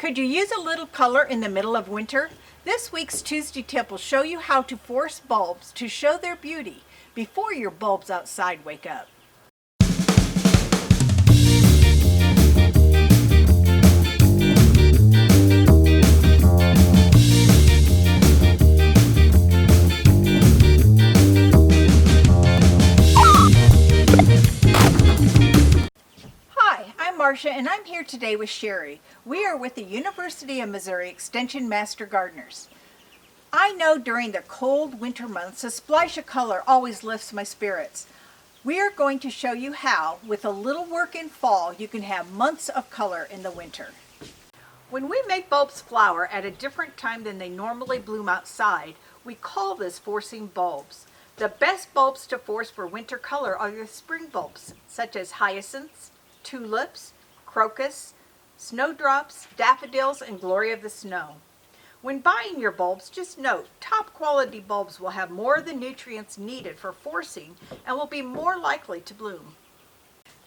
Could you use a little color in the middle of winter? This week's Tuesday tip will show you how to force bulbs to show their beauty before your bulbs outside wake up. Marcia, and I'm here today with Sherry. We are with the University of Missouri Extension Master Gardeners. I know during the cold winter months a splash of color always lifts my spirits. We are going to show you how, with a little work in fall, you can have months of color in the winter. When we make bulbs flower at a different time than they normally bloom outside, we call this forcing bulbs. The best bulbs to force for winter color are your spring bulbs, such as hyacinths, tulips, crocus, snowdrops, daffodils, and glory of the snow. When buying your bulbs, just note, top quality bulbs will have more of the nutrients needed for forcing and will be more likely to bloom.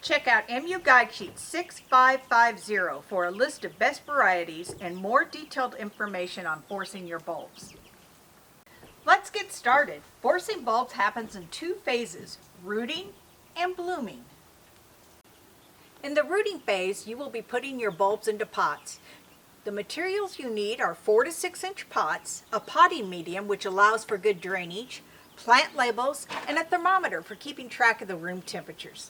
Check out MU Guide Sheet 6550 for a list of best varieties and more detailed information on forcing your bulbs. Let's get started. Forcing bulbs happens in two phases, rooting and blooming. In the rooting phase, you will be putting your bulbs into pots. The materials you need are 4 to 6 inch pots, a potting medium which allows for good drainage, plant labels, and a thermometer for keeping track of the room temperatures.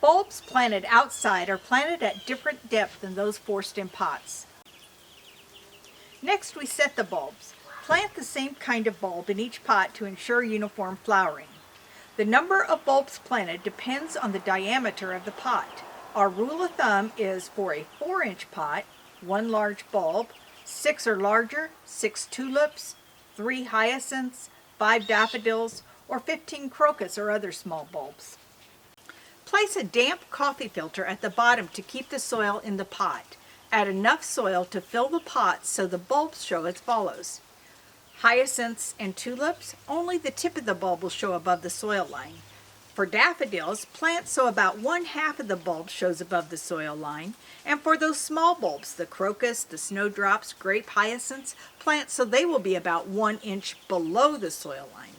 Bulbs planted outside are planted at different depth than those forced in pots. Next, we set the bulbs. Plant the same kind of bulb in each pot to ensure uniform flowering. The number of bulbs planted depends on the diameter of the pot. Our rule of thumb is for a 4-inch pot, 1 large bulb, 6 or larger, 6 tulips, 3 hyacinths, 5 daffodils, or 15 crocus or other small bulbs. Place a damp coffee filter at the bottom to keep the soil in the pot. Add enough soil to fill the pot so the bulbs show as follows. Hyacinths and tulips, only the tip of the bulb will show above the soil line. For daffodils, plant so about 1/2 of the bulb shows above the soil line. And for those small bulbs, the crocus, the snowdrops, grape hyacinths, plant so they will be about 1 inch below the soil line.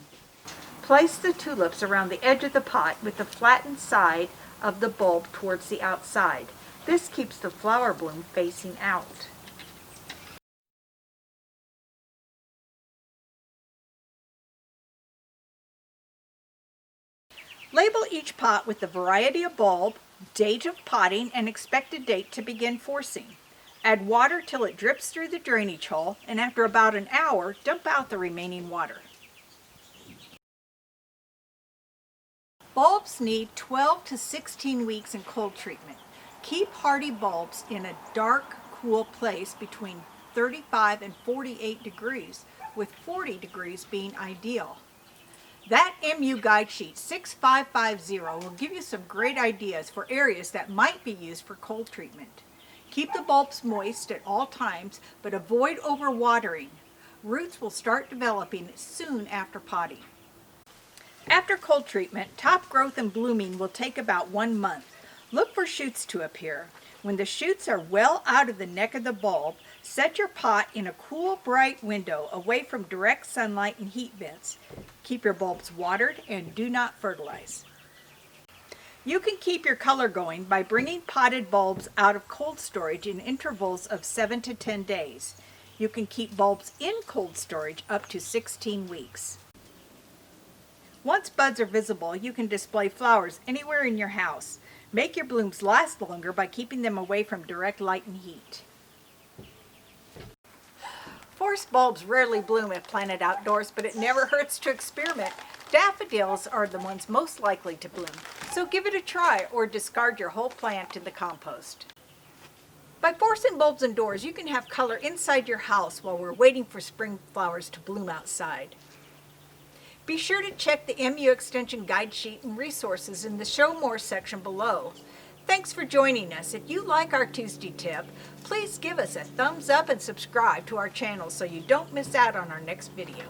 Place the tulips around the edge of the pot with the flattened side of the bulb towards the outside. This keeps the flower bloom facing out. Label each pot with the variety of bulb, date of potting, and expected date to begin forcing. Add water till it drips through the drainage hole, and after about an hour, dump out the remaining water. Bulbs need 12 to 16 weeks in cold treatment. Keep hardy bulbs in a dark, cool place between 35 and 48 degrees, with 40 degrees being ideal. That MU Guide Sheet 6550 will give you some great ideas for areas that might be used for cold treatment. Keep the bulbs moist at all times, but avoid overwatering. Roots will start developing soon after potting. After cold treatment, top growth and blooming will take about 1 month. Look for shoots to appear. When the shoots are well out of the neck of the bulb, set your pot in a cool, bright window away from direct sunlight and heat vents. Keep your bulbs watered and do not fertilize. You can keep your color going by bringing potted bulbs out of cold storage in intervals of 7 to 10 days. You can keep bulbs in cold storage up to 16 weeks. Once buds are visible, you can display flowers anywhere in your house. Make your blooms last longer by keeping them away from direct light and heat. Forced bulbs rarely bloom if planted outdoors, but it never hurts to experiment. Daffodils are the ones most likely to bloom, so give it a try or discard your whole plant in the compost. By forcing bulbs indoors, you can have color inside your house while we're waiting for spring flowers to bloom outside. Be sure to check the MU Extension Guide Sheet and resources in the Show More section below. Thanks for joining us. If you like our Tuesday tip, please give us a thumbs up and subscribe to our channel so you don't miss out on our next video.